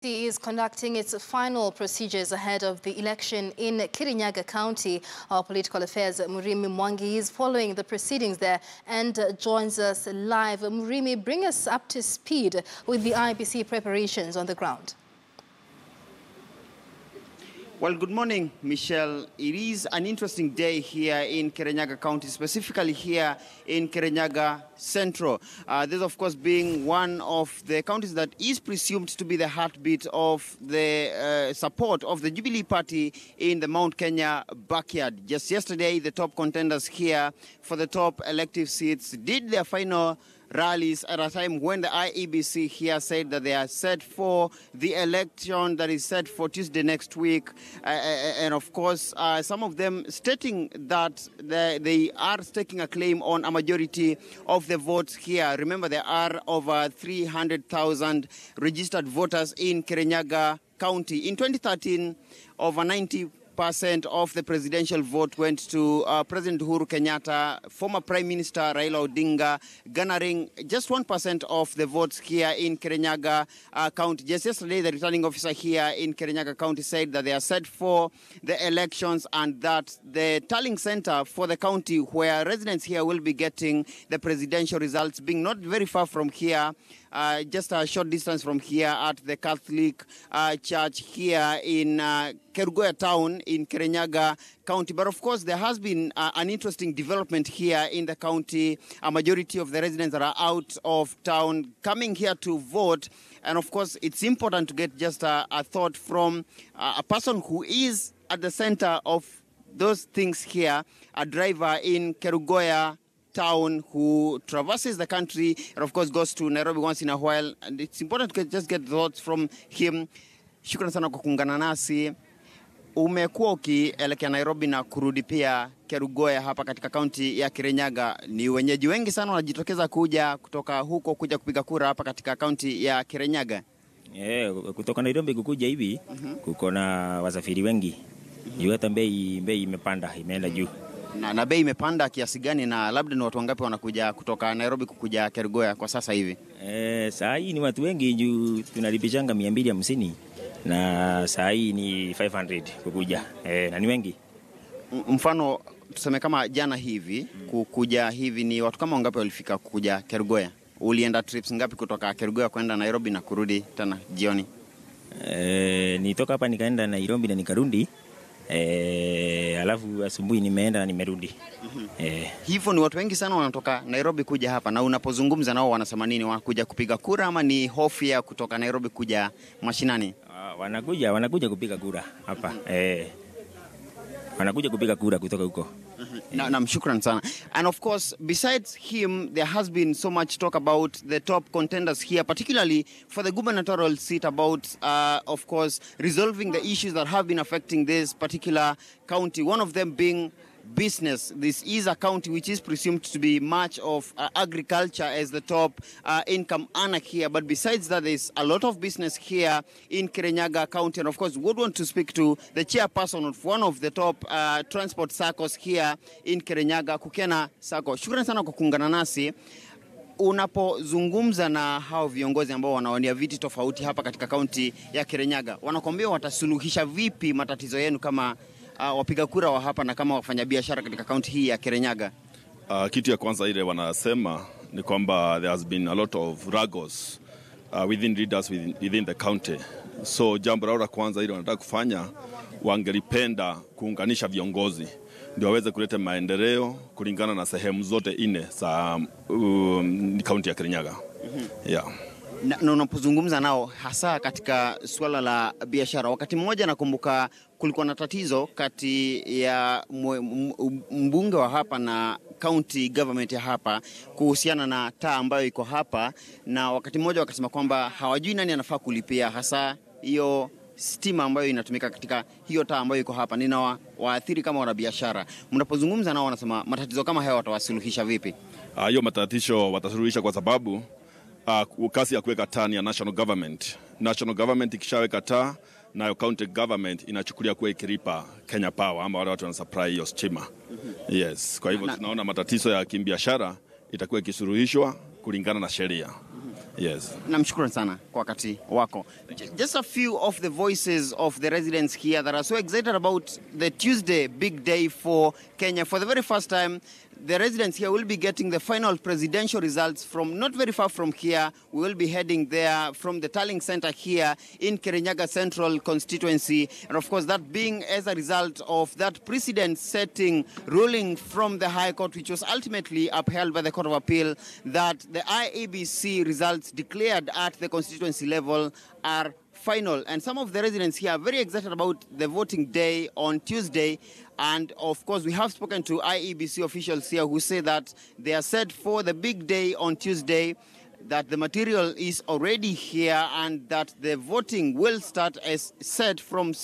Is conducting its final procedures ahead of the election in Kirinyaga County. Our political affairs Murimi Mwangi is following the proceedings there and joins us live. Murimi, bring us up to speed with the IEBC preparations on the ground. Well, good morning, Michelle. It is an interesting day here in Kirinyaga County, specifically here in Kirinyaga Central. This, of course, being one of the counties that is presumed to be the heartbeat of the support of the Jubilee Party in the Mount Kenya backyard. Just yesterday, the top contenders here for the top elective seats did their final rallies at a time when the IEBC here said that they are set for the election that is set for Tuesday next week. And of course, some of them stating that they are staking a claim on a majority of the votes here. Remember, there are over 300,000 registered voters in Kirinyaga County. In 2013, over 90% of the presidential vote went to President Uhuru Kenyatta, former Prime Minister Raila Odinga, garnering just 1% of the votes here in Kirinyaga County. Just yesterday, the returning officer here in Kirinyaga County said that they are set for the elections and that the tallying center for the county where residents here will be getting the presidential results being not very far from here, just a short distance from here at the Catholic Church here in Kerugoya town in Kirinyaga County. But of course, there has been an interesting development here in the county. A majority of the residents that are out of town coming here to vote. And of course, it's important to get just a thought from a person who is at the center of those things here, a driver in Kerugoya town who traverses the country and of course goes to Nairobi once in a while, and it's important to just get thoughts from him. Shukran sana kwa kuungana nasi. Umekuwa ukielekea Nairobi na kurudi pia Kerugoya hapa katika kaunti ya Kirinyaga. Ni wenyeji wengi sana wanajitokeza kuja kutoka huko kuja kupiga kura hapa katika kaunti ya Kirinyaga. Kutoka Nairobi kukuja hivi kuko na wasafiri wengi. Hata bei imepanda, imeenda juu. Na bei imepanda kiasi gani, na labda ni watu wangapi wanakuja kutoka Nairobi kukuja Kerugoya kwa sasa hivi? Saa hii ni watu wengi juu tunalipishanga 250 na saa hii ni 500 kukuja. Na ni wengi. Mfano tuseme kama jana hivi kukuja hivi, ni watu kama wangapi walifika kukuja Kerugoya? Ulienda trips ngapi kutoka Kerugoya kwenda Nairobi na kurudi tena jioni? Nitoka hapa nikaenda Nairobi na nikarudi. Alafu asubuhi nimeenda na nimerudi. Hivyo ni watu wengi sana wanatoka Nairobi kuja hapa, na unapozungumza nao wanasema nini? Wanakuja kupiga kura ama ni hofu ya kutoka Nairobi kuja mashinani? Wanakuja kupiga kura hapa. Wanakuja kupiga kura kutoka huko. Na shukran sana. And of course, besides him, there has been so much talk about the top contenders here, particularly for the gubernatorial seat, about, of course, resolving the issues that have been affecting this particular county. One of them being business. This is a county which is presumed to be much of agriculture as the top income earner here. But besides that, there's a lot of business here in Kirinyaga County. And of course, we would want to speak to the chairperson of one of the top transport circles here in Kirinyaga, Kukena Sacco. Shukran sana kwa kuungana nasi. Unapozungumza na hao viongozi ambao wanawania viti tofauti hapa katika kaunti ya Kirinyaga, wanakuambia watasuluhisha vipi matatizo yenu kama wapiga kura wa hapa na kama wafanyabiashara katika kaunti hii ya Kirinyaga? Kitu ya kwanza ile wanasema ni kwamba there has been a lot of struggles within leaders within the county. So jambo la kwanza ile wanataka kufanya, wangelipenda kuunganisha viongozi ndio waweze kuleta maendeleo kulingana na sehemu zote 4 za kaunti ya Kirinyaga. Na unapozungumza nao hasa katika swala la biashara, wakati mmoja nakumbuka kulikuwa na tatizo kati ya mbunge wa hapa na county government ya hapa kuhusiana na taa ambayo iko hapa, na wakati mmoja wakasema kwamba hawajui nani anafaa kulipia hasa hiyo stima ambayo inatumika katika hiyo taa ambayo iko hapa. Nina waathiri kama wanabiashara. Mnapozungumza nao wanasema matatizo kama hayo watawasuluhisha vipi? Hiyo matatizo watasuluhisha kwa sababu kasi ya kuweka taa ya national government. National government ikishaweka taa, na county government inachukulia kuwa ikilipa Kenya Power ama wale watu wana supply hiyo stima. Yes, kwa hivyo tunaona matatizo ya kibiashara itakuwa ikisuluhishwa kulingana na sheria. Yes. Namshukuru sana kwa wakati wako. Just a few of the voices of the residents here that are so excited about the Tuesday big day for Kenya. For the very first time, the residents here will be getting the final presidential results from not very far from here. We will be heading there from the tallying center here in Kirinyaga Central constituency. And of course, that being as a result of that precedent-setting ruling from the High Court, which was ultimately upheld by the Court of Appeal, that the IEBC results declared at the constituency level are final. And some of the residents here are very excited about the voting day on Tuesday. And of course, we have spoken to IEBC officials here who say that they are set for the big day on Tuesday, that the material is already here, and that the voting will start as said from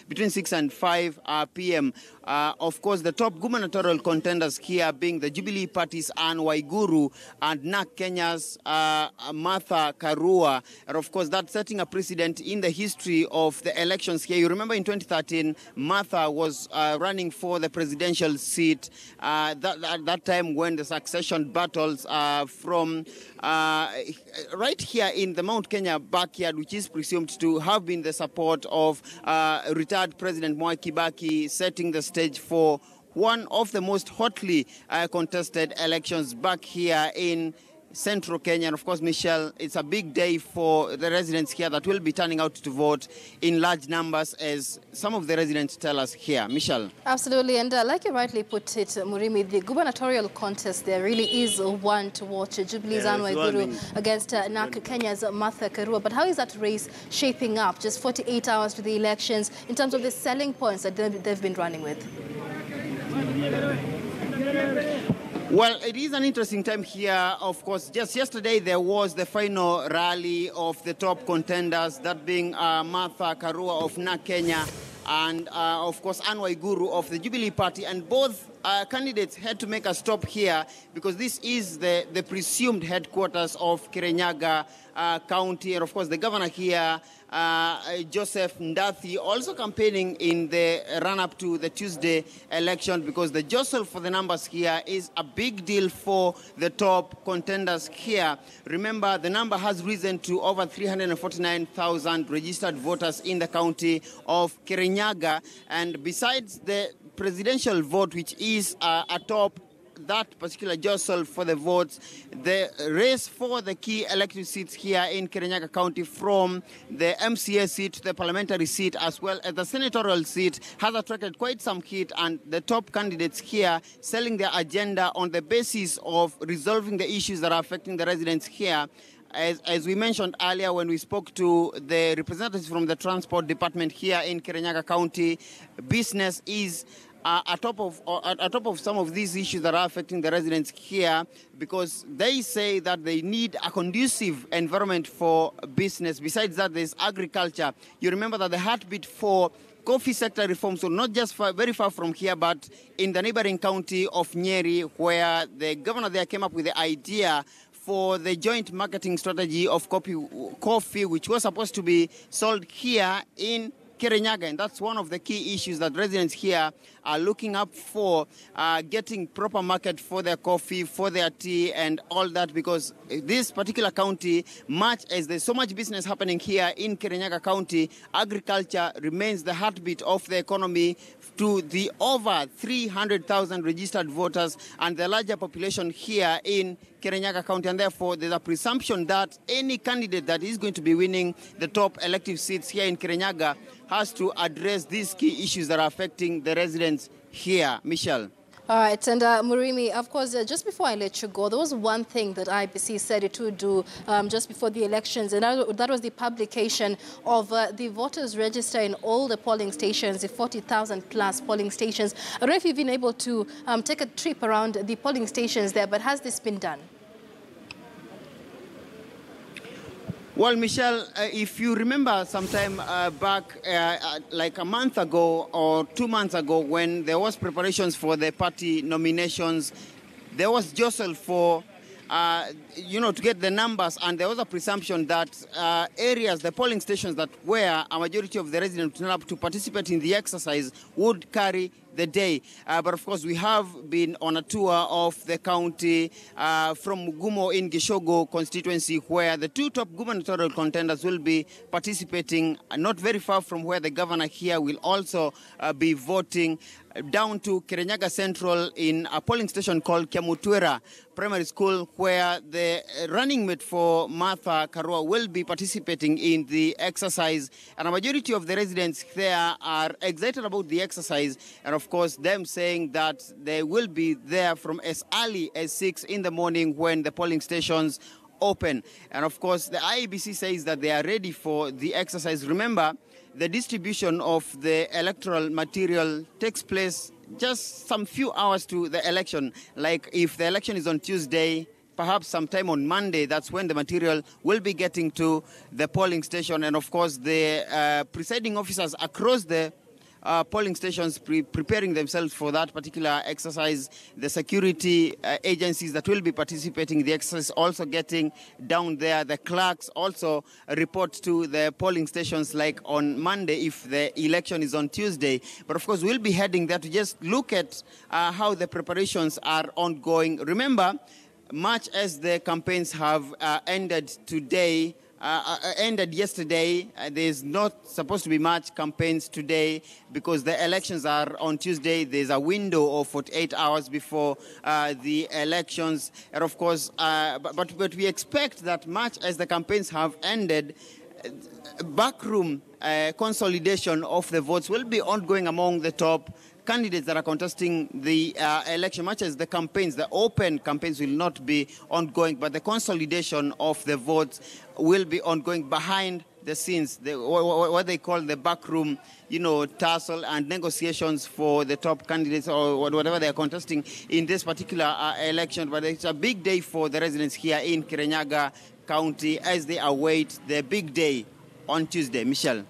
between 6 and 5 p.m. Of course, the top gubernatorial contenders here being the Jubilee Party's Anne Waiguru and NAK Kenya's Martha Karua. And of course, that's setting a precedent in the history of the elections here. You remember in 2013, Martha was running for the presidential seat that time when the succession battles from right here in the Mount Kenya backyard, which is presumed to have been the support of retired President Mwai Kibaki, setting the stage for one of the most hotly contested elections back here in Central Kenya. And of course, Michelle, it's a big day for the residents here that will be turning out to vote in large numbers, as some of the residents tell us here. Michelle. Absolutely. And like you rightly put it, Murimi, the gubernatorial contest there really is one to watch. Jubilee's Anne Waiguru against NAK Kenya's Martha Karua. But how is that race shaping up? Just 48 hours to the elections in terms of the selling points that they've been running with. Well, it is an interesting time here. Of course, just yesterday there was the final rally of the top contenders, that being Martha Karua of NAK Kenya and, of course, Anne Waiguru of the Jubilee Party. And both candidates had to make a stop here because this is the presumed headquarters of Kirinyaga County. And, of course, the governor here, Joseph Ndathi, also campaigning in the run-up to the Tuesday election, because the jostle for the numbers here is a big deal for the top contenders here. Remember, the number has risen to over 349,000 registered voters in the county of Kirinyaga. And besides the presidential vote, which is atop that particular jostle for the votes, the race for the key elective seats here in Kirinyaga County, from the MCA seat to the parliamentary seat as well as the senatorial seat, has attracted quite some heat, and the top candidates here selling their agenda on the basis of resolving the issues that are affecting the residents here. As we mentioned earlier when we spoke to the representatives from the transport department here in Kirinyaga County, business is atop of some of these issues that are affecting the residents here, because they say that they need a conducive environment for business. Besides that, there's agriculture. You remember that the heartbeat for coffee sector reforms were not just very far from here, but in the neighboring county of Nyeri, where the governor there came up with the idea for the joint marketing strategy of coffee, which was supposed to be sold here in Kirinyaga. And that's one of the key issues that residents here are looking up for, getting proper market for their coffee, for their tea and all that, because this particular county, much as there's so much business happening here in Kirinyaga County, agriculture remains the heartbeat of the economy to the over 300,000 registered voters and the larger population here in Kirinyaga County. And therefore, there's a presumption that any candidate that is going to be winning the top elective seats here in Kirinyaga has to address these key issues that are affecting the residents here. Michelle. All right, and Murimi, of course, just before I let you go, there was one thing that IEBC said it would do just before the elections, and that was the publication of the voters' register in all the polling stations, the 40,000 plus polling stations. I don't know if you've been able to take a trip around the polling stations there, but has this been done? Well, Michelle, if you remember sometime back, like a month ago or 2 months ago, when there was preparations for the party nominations, there was jostle for to get the numbers, and there was a presumption that areas, the polling stations that where a majority of the residents turn up to participate in the exercise would carry the day. But of course, we have been on a tour of the county from Gumo in Gishogo constituency, where the two top gubernatorial contenders will be participating, not very far from where the governor here will also be voting, down to Kirinyaga Central in a polling station called Kiamutwera Primary School, where the running mate for Martha Karua will be participating in the exercise. And a majority of the residents there are excited about the exercise, and of course them saying that they will be there from as early as 6 in the morning when the polling stations open. And of course the IEBC says that they are ready for the exercise. Remember, the distribution of the electoral material takes place just some few hours to the election. Like if the election is on Tuesday, perhaps sometime on Monday, that's when the material will be getting to the polling station. And of course, the presiding officers across the polling stations preparing themselves for that particular exercise. The security agencies that will be participating in the exercise also getting down there. The clerks also report to the polling stations like on Monday if the election is on Tuesday. But of course, we'll be heading there to just look at how the preparations are ongoing. Remember, much as the campaigns have ended today, ended yesterday, there's not supposed to be much campaigns today because the elections are on Tuesday. There's a window of 48 hours before the elections. And of course, but we expect that much as the campaigns have ended, backroom consolidation of the votes will be ongoing among the top candidates that are contesting the election. Much as the campaigns, the open campaigns will not be ongoing, but the consolidation of the votes will be ongoing behind the scenes, what they call the backroom, tussle and negotiations for the top candidates or whatever they are contesting in this particular election. But it's a big day for the residents here in Kirinyaga County as they await the big day on Tuesday. Michelle.